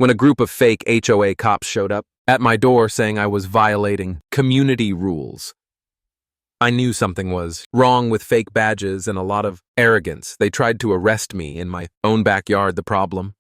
when a group of fake HOA cops showed up at my door saying I was violating community rules. I knew something was wrong with fake badges and a lot of arrogance. They tried to arrest me in my own backyard. The problem?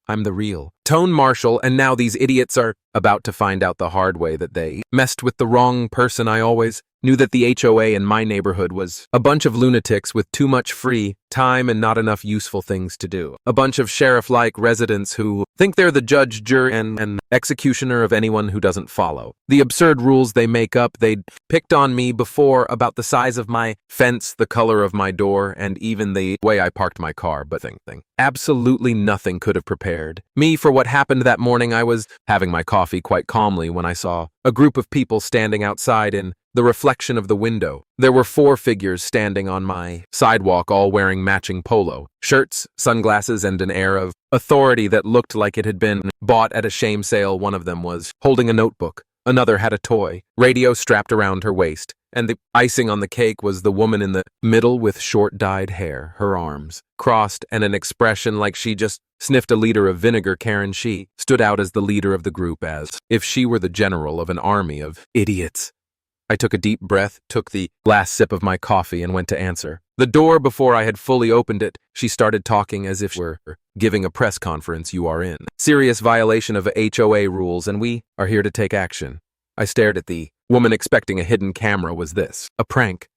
I'm the real Tone Marshall, and now these idiots are about to find out the hard way that they messed with the wrong person. I always knew that the HOA in my neighborhood was a bunch of lunatics with too much free time and not enough useful things to do. A bunch of sheriff-like residents who think they're the judge, jury, and executioner of anyone who doesn't follow the absurd rules they make up. They'd picked on me before about the size of my fence, the color of my door, and even the way I parked my car, but absolutely nothing could have prepared me for what happened that morning. I was having my coffee quite calmly when I saw a group of people standing outside in the reflection of the window. There were 4 figures standing on my sidewalk, all wearing matching polo shirts, sunglasses, and an air of authority that looked like it had been bought at a shame sale. One of them was holding a notebook. Another had a toy radio strapped around her waist, and the icing on the cake was the woman in the middle with short dyed hair, her arms crossed, and an expression like she just sniffed a liter of vinegar. Karen, she stood out as the leader of the group, as if she were the general of an army of idiots. I took a deep breath, took the last sip of my coffee, and went to answer the door. Before I had fully opened it, she started talking as if she were giving a press conference. "You are in serious violation of HOA rules, and we are here to take action." I stared at the woman, expecting a hidden camera. Was this a prank?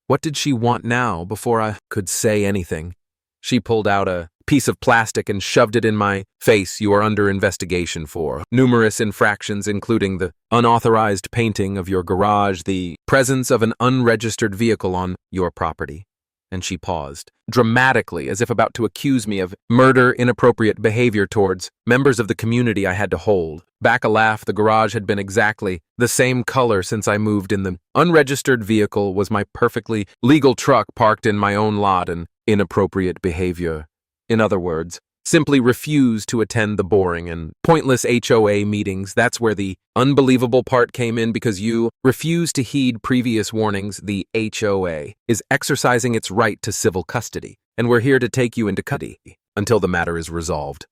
What did she want now? Before I could say anything, she pulled out a piece of plastic and shoved it in my face. "You are under investigation for numerous infractions, including the unauthorized painting of your garage, the presence of an unregistered vehicle on your property." And she paused, dramatically, as if about to accuse me of murder, inappropriate behavior towards members of the community. I had to hold back a laugh. The garage had been exactly the same color since I moved in. The unregistered vehicle was my perfectly legal truck parked in my own lot. And inappropriate behavior, in other words, simply refused to attend the boring and pointless HOA meetings. That's where the unbelievable part came in, because you refused to heed previous warnings. The HOA is exercising its right to civil custody, and we're here to take you into custody until the matter is resolved.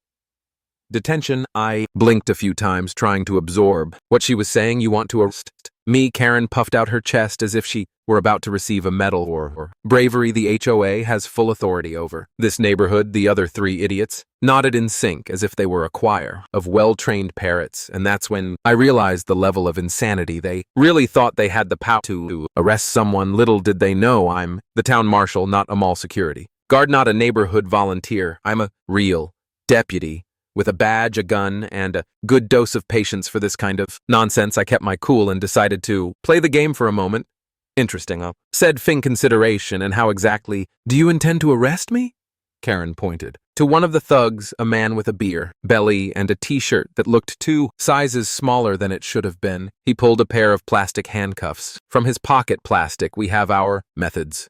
Detention. I blinked a few times, trying to absorb what she was saying. "You want to arrest me?" Karen puffed out her chest as if she were about to receive a medal or bravery. "The HOA has full authority over this neighborhood." The other 3 idiots nodded in sync, as if they were a choir of well-trained parrots, and that's when I realized the level of insanity. They really thought they had the power to arrest someone. Little did they know I'm the town marshal, not a mall security guard, not a neighborhood volunteer. I'm a real deputy with a badge, a gun, and a good dose of patience for this kind of nonsense. I kept my cool and decided to play the game for a moment. "Interesting," I said, "Fin consideration. And how exactly do you intend to arrest me?" Karen pointed to one of the thugs, a man with a beer belly and a t-shirt that looked 2 sizes smaller than it should have been. He pulled a pair of plastic handcuffs from his pocket. "Plastic, we have our methods,"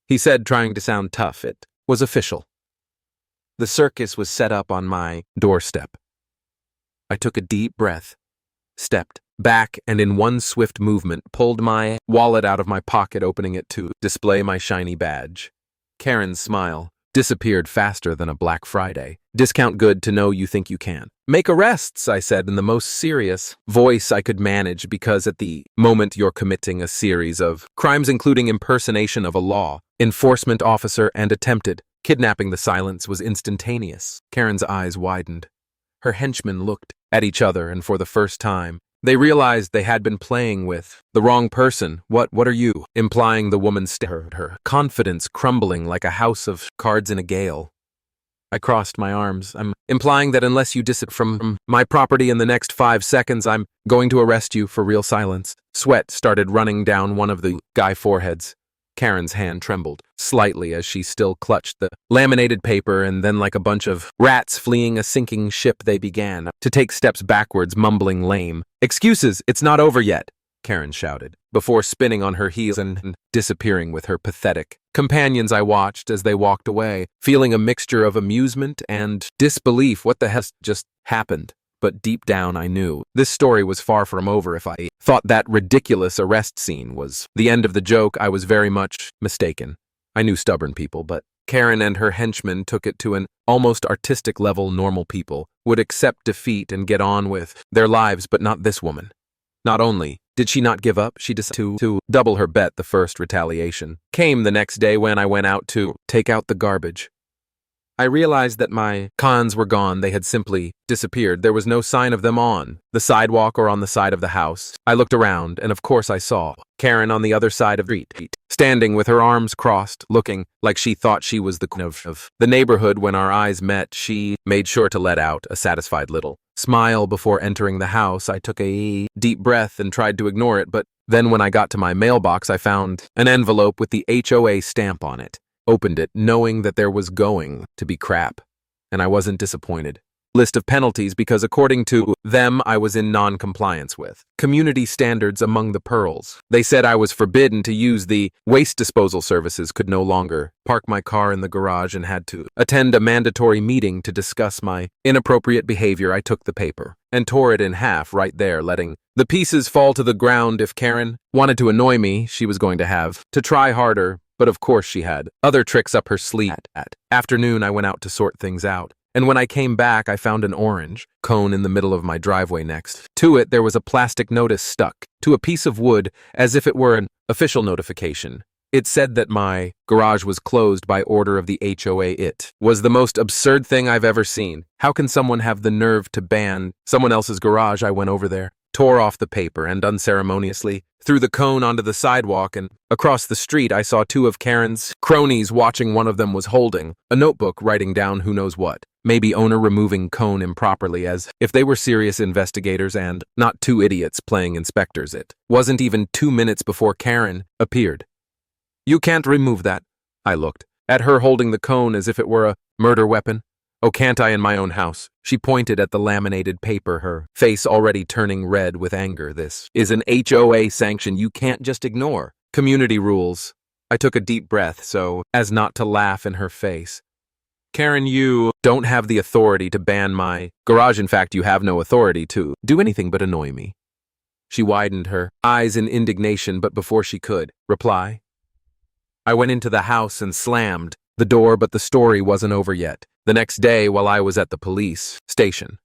he said, trying to sound tough. It was official. The circus was set up on my doorstep. I took a deep breath, stepped back, and in one swift movement pulled my wallet out of my pocket, opening it to display my shiny badge. Karen's smile disappeared faster than a Black Friday discount. "Good to know you think you can make arrests," I said in the most serious voice I could manage, because at the moment you're committing a series of crimes, including impersonation of a law enforcement officer and attempted kidnapping. The silence was instantaneous. Karen's eyes widened. Her henchmen looked at each other, and for the first time, they realized they had been playing with the wrong person. What are you implying?" The woman stared, her confidence crumbling like a house of cards in a gale. I crossed my arms. "I'm implying that unless you disappear from my property in the next 5 seconds, I'm going to arrest you for real." Silence. Sweat started running down one of the guy's foreheads. Karen's hand trembled slightly as she still clutched the laminated paper, and then, like a bunch of rats fleeing a sinking ship, they began to take steps backwards, mumbling lame excuses. "It's not over yet," Karen shouted, before spinning on her heels and disappearing with her pathetic companions. I watched as they walked away, feeling a mixture of amusement and disbelief. What the hell just happened? But deep down I knew this story was far from over. If I thought that ridiculous arrest scene was the end of the joke, I was very much mistaken. I knew stubborn people, but Karen and her henchmen took it to an almost artistic level. Normal people would accept defeat and get on with their lives, but not this woman. Not only did she not give up, she decided to double her bet. The first retaliation came the next day when I went out to take out the garbage. I realized that my cons were gone. They had simply disappeared. There was no sign of them on the sidewalk or on the side of the house. I looked around, and of course I saw Karen on the other side of the street, standing with her arms crossed, looking like she thought she was the queen of the neighborhood. When our eyes met, she made sure to let out a satisfied little smile before entering the house. I took a deep breath and tried to ignore it, but then when I got to my mailbox, I found an envelope with the HOA stamp on it. Opened it, knowing that there was going to be crap, and I wasn't disappointed. List of penalties because according to them, I was in non-compliance with community standards among the pearls. They said I was forbidden to use the waste disposal services, could no longer park my car in the garage, and had to attend a mandatory meeting to discuss my inappropriate behavior. I took the paper and tore it in half right there, letting the pieces fall to the ground. If Karen wanted to annoy me, she was going to have to try harder. But of course she had other tricks up her sleeve. At afternoon, I went out to sort things out, and when I came back, I found an orange cone in the middle of my driveway. Next to it, there was a plastic notice stuck to a piece of wood as if it were an official notification. It said that my garage was closed by order of the HOA. It was the most absurd thing I've ever seen. How can someone have the nerve to ban someone else's garage? I went over there, tore off the paper, and unceremoniously threw the cone onto the sidewalk. And across the street, I saw two of Karen's cronies watching. One of them was holding a notebook, writing down who knows what. Maybe owner removing cone improperly, as if they were serious investigators and not two idiots playing inspectors. It wasn't even 2 minutes before Karen appeared. "You can't remove that." I looked at her holding the cone as if it were a murder weapon. "Oh, can't I in my own house?" She pointed at the laminated paper, her face already turning red with anger. "This is an HOA sanction. You can't just ignore community rules." I took a deep breath so as not to laugh in her face. "Karen, you don't have the authority to ban my garage. In fact, you have no authority to do anything but annoy me." She widened her eyes in indignation, but before she could reply, I went into the house and slammed the door. But the story wasn't over yet. The next day, while I was at the police station,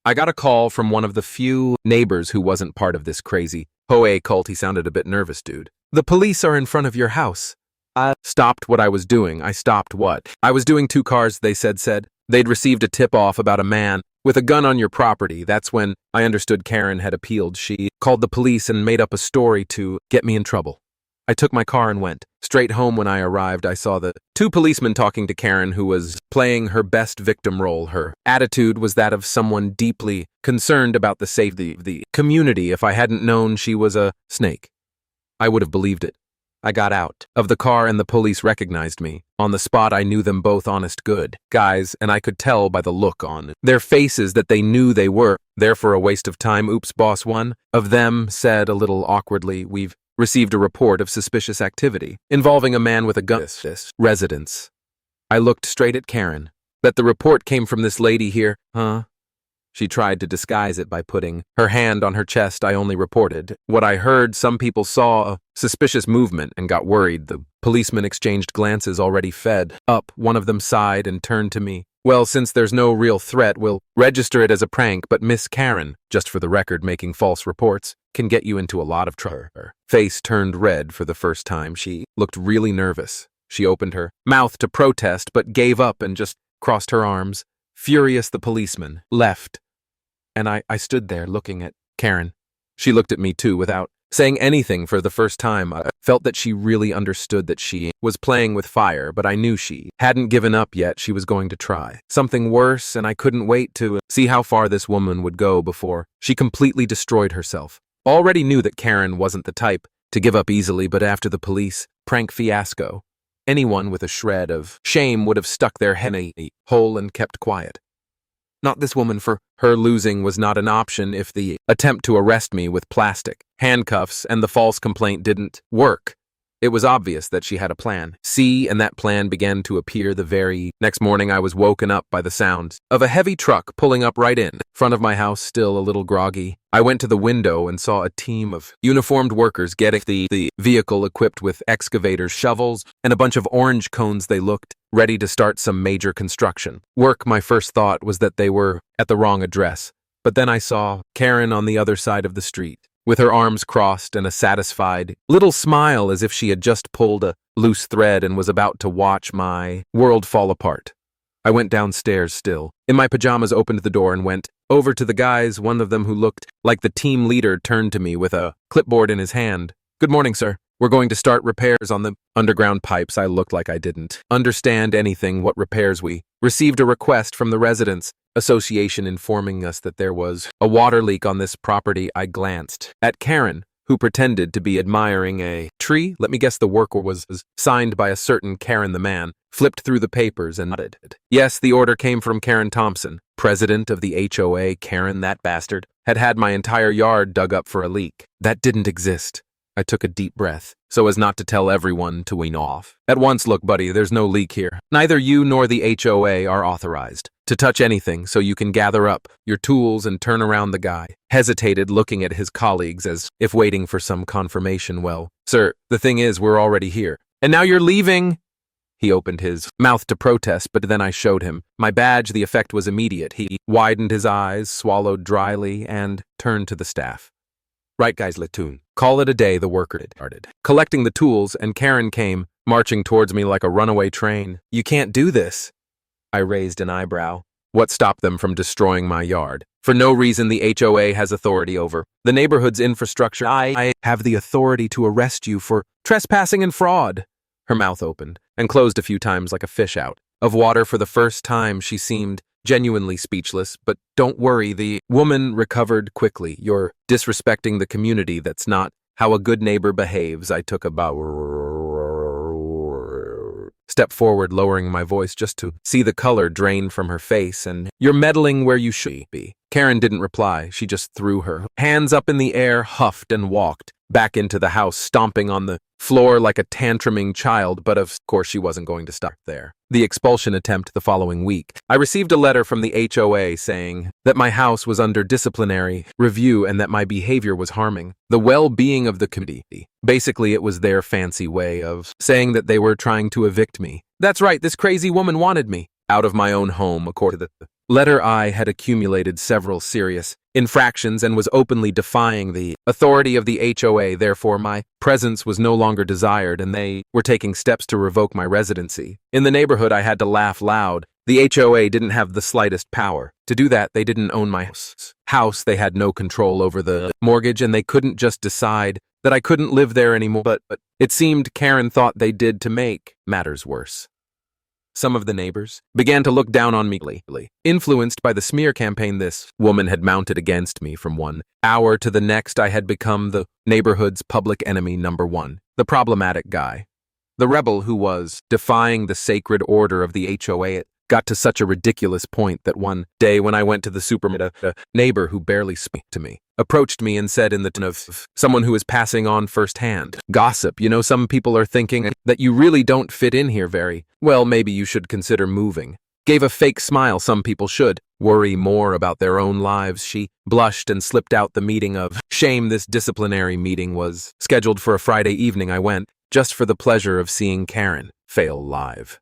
I got a call from one of the few neighbors who wasn't part of this crazy HOA cult. He sounded a bit nervous. "Dude, the police are in front of your house." I stopped what I was doing. I stopped what I was doing. 2 cars, they said they'd received a tip-off about a man with a gun on your property. That's when I understood Karen had appealed. She called the police and made up a story to get me in trouble. I took my car and went straight home. When I arrived, I saw the 2 policemen talking to Karen, who was playing her best victim role. Her attitude was that of someone deeply concerned about the safety of the community. If I hadn't known she was a snake, I would have believed it. I got out of the car and the police recognized me. On the spot, I knew them both honest, good guys, and I could tell by the look on their faces that they knew they were there for a waste of time. "Oops, boss," one of them said a little awkwardly. "We've received a report of suspicious activity involving a man with a gun at this residence." I looked straight at Karen. "That the report came from this lady here, huh?" She tried to disguise it by putting her hand on her chest. "I only reported what I heard. Some people saw a suspicious movement and got worried." The policemen exchanged glances. Already fed up, one of them sighed and turned to me. "Well, since there's no real threat, we'll register it as a prank, but Miss Karen, just for the record, making false reports can get you into a lot of trouble." Her face turned red for the first time. She looked really nervous. She opened her mouth to protest, but gave up and just crossed her arms. Furious, the policeman left, and I stood there looking at Karen. She looked at me too without saying anything. For the first time, I felt that she really understood that she was playing with fire, but I knew she hadn't given up yet. She was going to try something worse, and I couldn't wait to see how far this woman would go before she completely destroyed herself. Already knew that Karen wasn't the type to give up easily, but after the police prank fiasco, anyone with a shred of shame would have stuck their head in a hole and kept quiet. Not this woman. For her, losing was not an option. If the attempt to arrest me with plastic handcuffs and the false complaint didn't work, It was obvious that she had a plan. See, and that plan began to appear the very next morning. I was woken up by the sound of a heavy truck pulling up right in front of my house, still a little groggy. I went to the window and saw a team of uniformed workers getting the vehicle equipped with excavators, shovels, and a bunch of orange cones. They looked ready to start some major construction work. My first thought was that they were at the wrong address, but then I saw Karen on the other side of the street, with her arms crossed and a satisfied little smile as if she had just pulled a loose thread and was about to watch my world fall apart. I went downstairs still. In my pajamas, opened the door and went over to the guys. One of them, who looked like the team leader, turned to me with a clipboard in his hand. "Good morning, sir. We're going to start repairs on the underground pipes." I looked like I didn't understand anything. What repairs? We received a request from the Residents Association informing us that there was a water leak on this property. I glanced at Karen, who pretended to be admiring a tree. Let me guess, the work was signed by a certain Karen. The man flipped through the papers and nodded. Yes, the order came from Karen Thompson, president of the HOA. Karen, that bastard, had had my entire yard dug up for a leak. That didn't exist. I took a deep breath, so as not to tell everyone to wean off. At once, "Look, buddy, there's no leak here. Neither you nor the HOA are authorized to touch anything, so you can gather up your tools and turn around." The guy hesitated, looking at his colleagues as if waiting for some confirmation. "Well, sir, the thing is, we're already here. And now you're leaving?" He opened his mouth to protest, but then I showed him my badge. The effect was immediate. He widened his eyes, swallowed dryly, and turned to the staff. "Right, guys, Latoon. Call it a day." The worker started collecting the tools, and Karen came marching towards me like a runaway train. "You can't do this." I raised an eyebrow. "What stopped them from destroying my yard? For no reason. The HOA has authority over the neighborhood's infrastructure. I have the authority to arrest you for trespassing and fraud." Her mouth opened and closed a few times like a fish out of water. For the first time, she seemed genuinely speechless. "But don't worry," the woman recovered quickly. "You're disrespecting the community. That's not how a good neighbor behaves." I took a step forward, lowering my voice just to see the color drain from her face. "And you're meddling where you should be." Karen didn't reply. She just threw her hands up in the air, huffed, and walked back into the house, stomping on the floor like a tantruming child. But of course she wasn't going to stop there. The expulsion attempt the following week. I received a letter from the HOA saying that my house was under disciplinary review and that my behavior was harming the well-being of the community. Basically, it was their fancy way of saying that they were trying to evict me. That's right, this crazy woman wanted me out of my own home. According to the letter, I had accumulated several serious infractions and was openly defying the authority of the HOA. Therefore, my presence was no longer desired, and they were taking steps to revoke my residency. In the neighborhood, I had to laugh loud. The HOA didn't have the slightest power to do that. They didn't own my house. They had no control over the mortgage, and they couldn't just decide that I couldn't live there anymore. But it seemed Karen thought they did to make matters worse. Some of the neighbors began to look down on me, influenced by the smear campaign this woman had mounted against me. From one hour to the next, I had become the neighborhood's public enemy number one, the problematic guy, the rebel who was defying the sacred order of the HOA. It got to such a ridiculous point that one day when I went to the supermarket, a neighbor who barely spoke to me approached me and said, in the tone of someone who is passing on firsthand gossip, "You know, some people are thinking that you really don't fit in here very well. Maybe you should consider moving." Gave a fake smile. "Some people should worry more about their own lives." She blushed and slipped out the meeting of shame. This disciplinary meeting was scheduled for a Friday evening. I went just for the pleasure of seeing Karen fail live.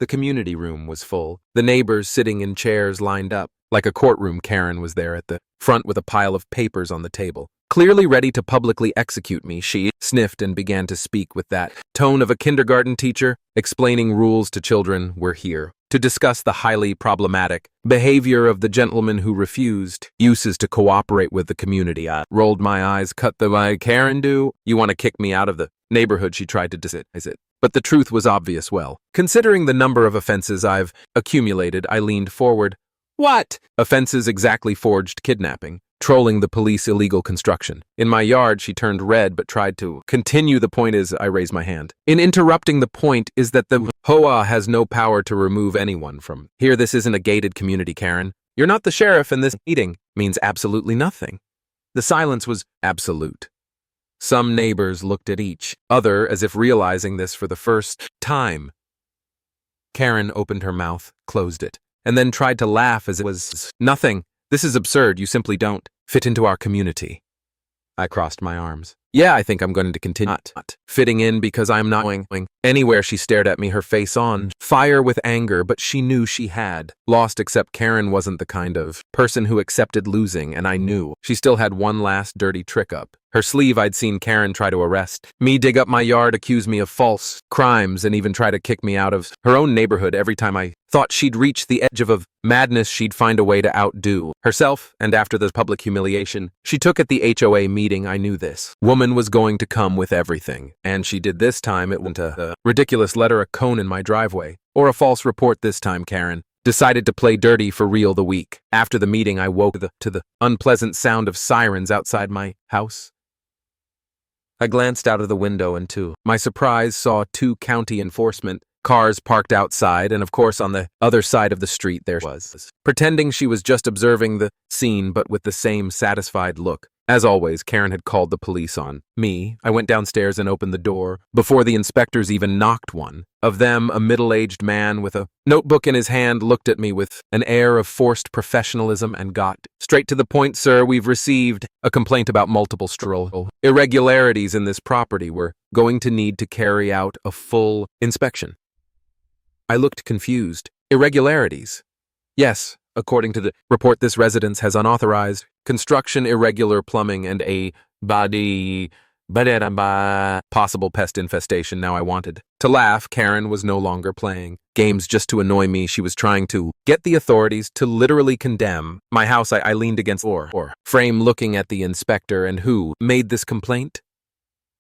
The community room was full, the neighbors sitting in chairs lined up. Like a courtroom, Karen was there at the front with a pile of papers on the table. Clearly ready to publicly execute me, she sniffed and began to speak with that tone of a kindergarten teacher, explaining rules to children. "We're here to discuss the highly problematic behavior of the gentleman who refused uses to cooperate with the community." I rolled my eyes. "Cut the lie, Karen, do you want to kick me out of the neighborhood?" She tried to disguise it, but the truth was obvious. Well, considering the number of offenses I've accumulated, I leaned forward. "What?" "Offenses exactly: forged kidnapping, trolling the police, illegal construction in my yard." She turned red but tried to continue. "The point is," I raised my hand in interrupting, "the point is that the HOA has no power to remove anyone from here. This isn't a gated community, Karen. You're not the sheriff, and this meeting means absolutely nothing." The silence was absolute. Some neighbors looked at each other as if realizing this for the first time. Karen opened her mouth, closed it, and then tried to laugh as it was nothing. This is absurd. You simply don't fit into our community. I crossed my arms. Yeah, I think I'm going to continue not fitting in because I'm not going anywhere. She stared at me, her face on fire with anger, but she knew she had lost, except Karen wasn't the kind of person who accepted losing, and I knew she still had one last dirty trick up her sleeve. I'd seen Karen try to arrest me, dig up my yard, accuse me of false crimes, and even try to kick me out of her own neighborhood. Every time I thought she'd reach the edge of madness, she'd find a way to outdo herself, and after the public humiliation she took at the HOA meeting, I knew this woman was going to come with everything, and she did. This time it wasn't a ridiculous letter, a cone in my driveway, or a false report. This time Karen decided to play dirty for real. The week after the meeting, I woke to the unpleasant sound of sirens outside my house. I glanced out of the window and to my surprise saw 2 county enforcement cars parked outside, and of course on the other side of the street there was, pretending she was just observing the scene but with the same satisfied look. As always, Karen had called the police on me. I went downstairs and opened the door before the inspectors even knocked. One of them, a middle-aged man with a notebook in his hand, looked at me with an air of forced professionalism and got straight to the point. Sir, we've received a complaint about multiple structural irregularities in this property. We're going to need to carry out a full inspection. I looked confused. Irregularities? Yes. According to the report, this residence has unauthorized construction, irregular plumbing, and a possible pest infestation. Now I wanted to laugh. Karen was no longer playing games just to annoy me. She was trying to get the authorities to literally condemn my house. I leaned against or frame looking at the inspector. And who made this complaint?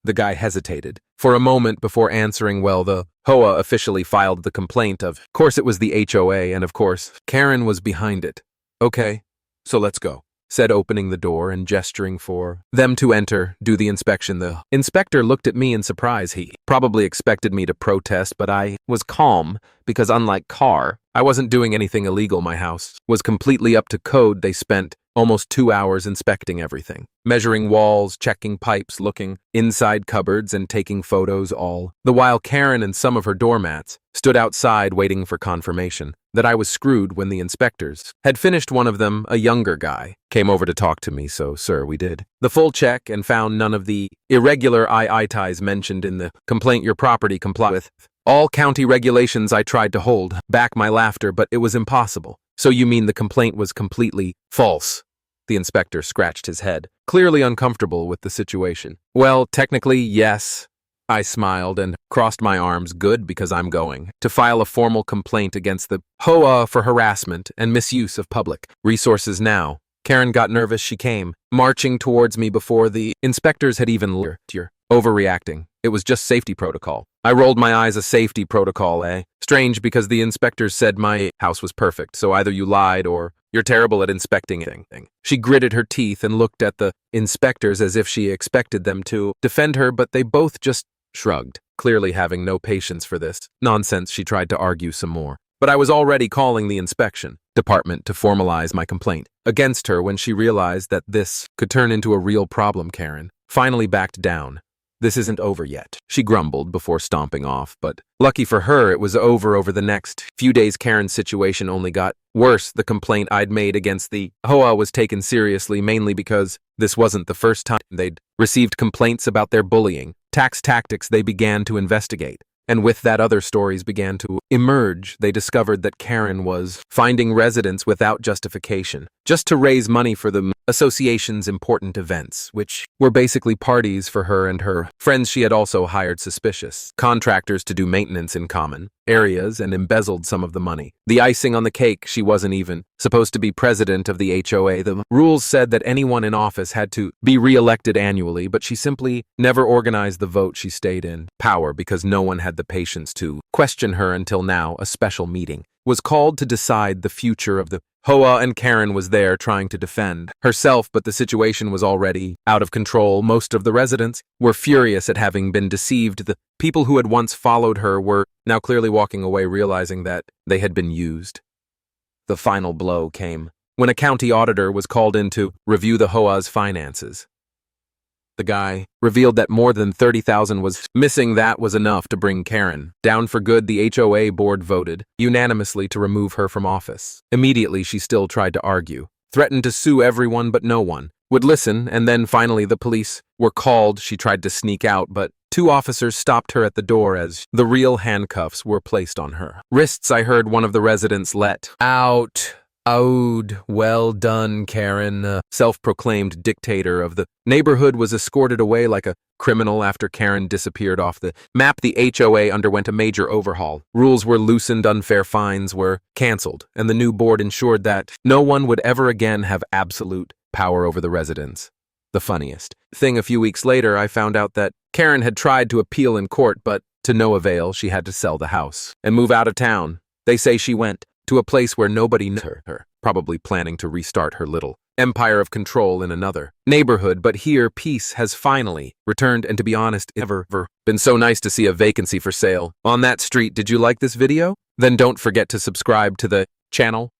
The guy hesitated for a moment before answering. Well, the HOA officially filed the complaint. Of course it was the HOA, and of course Karen was behind it. Okay, so let's go, said, opening the door and gesturing for them to enter, do the inspection. The inspector looked at me in surprise. He probably expected me to protest, but I was calm because unlike Carr, I wasn't doing anything illegal. My house was completely up to code. They spent almost 2 hours inspecting everything, measuring walls, checking pipes, looking inside cupboards, and taking photos, all the while Karen and some of her doormats stood outside waiting for confirmation that I was screwed. When the inspectors had finished, one of them, a younger guy, came over to talk to me. So, sir, we did the full check and found none of the irregular ties mentioned in the complaint. Your property complied with all county regulations. I tried to hold back my laughter, but it was impossible. So you mean the complaint was completely false? The inspector scratched his head, clearly uncomfortable with the situation. Well, technically, yes. I smiled and crossed my arms. Good, because I'm going to file a formal complaint against the HOA for harassment and misuse of public resources now. Karen got nervous. She came marching towards me before the inspectors had even learned. You're overreacting. It was just safety protocol. I rolled my eyes. A safety protocol, eh? Strange, because the inspectors said my house was perfect, so either you lied or you're terrible at inspecting anything. She gritted her teeth and looked at the inspectors as if she expected them to defend her, but they both just shrugged, clearly having no patience for this nonsense. She tried to argue some more, but I was already calling the inspection department to formalize my complaint against her when she realized that this could turn into a real problem. Karen finally backed down. This isn't over yet, she grumbled before stomping off, but lucky for her, it was over the next few days. Karen's situation only got worse. The complaint I'd made against the HOA was taken seriously, mainly because this wasn't the first time they'd received complaints about their bullying tactics. They began to investigate, and with that other stories began to emerge. They discovered that Karen was finding residents without justification, just to raise money for the association's important events, which were basically parties for her and her friends. She had also hired suspicious contractors to do maintenance in common areas and embezzled some of the money. The icing on the cake, she wasn't even supposed to be president of the HOA. The rules said that anyone in office had to be re-elected annually, but she simply never organized the vote. She stayed in power because no one had the patience to question her. Until now, a special meeting was called to decide the future of the HOA, and Karen was there trying to defend herself, but the situation was already out of control. Most of the residents were furious at having been deceived. The people who had once followed her were now clearly walking away, realizing that they had been used. The final blow came when a county auditor was called in to review the HOA's finances. The guy revealed that more than 30,000 was missing. That was enough to bring Karen down for good. The HOA board voted unanimously to remove her from office. Immediately, she still tried to argue, threatened to sue everyone, but no one would listen, and then finally the police were called. She tried to sneak out, but 2 officers stopped her at the door as the real handcuffs were placed on her wrists. I heard one of the residents let out, "Oude, well done, Karen." Self-proclaimed dictator of the neighborhood was escorted away like a criminal after Karen disappeared off the map. The HOA underwent a major overhaul. Rules were loosened, unfair fines were canceled, and the new board ensured that no one would ever again have absolute power over the residents. The funniest thing, a few weeks later, I found out that Karen had tried to appeal in court, but to no avail. She had to sell the house and move out of town. They say she went to a place where nobody knew her, probably planning to restart her little empire of control in another neighborhood. But here, peace has finally returned, and to be honest, it's never been so nice to see a vacancy for sale on that street. Did you like this video? Then don't forget to subscribe to the channel.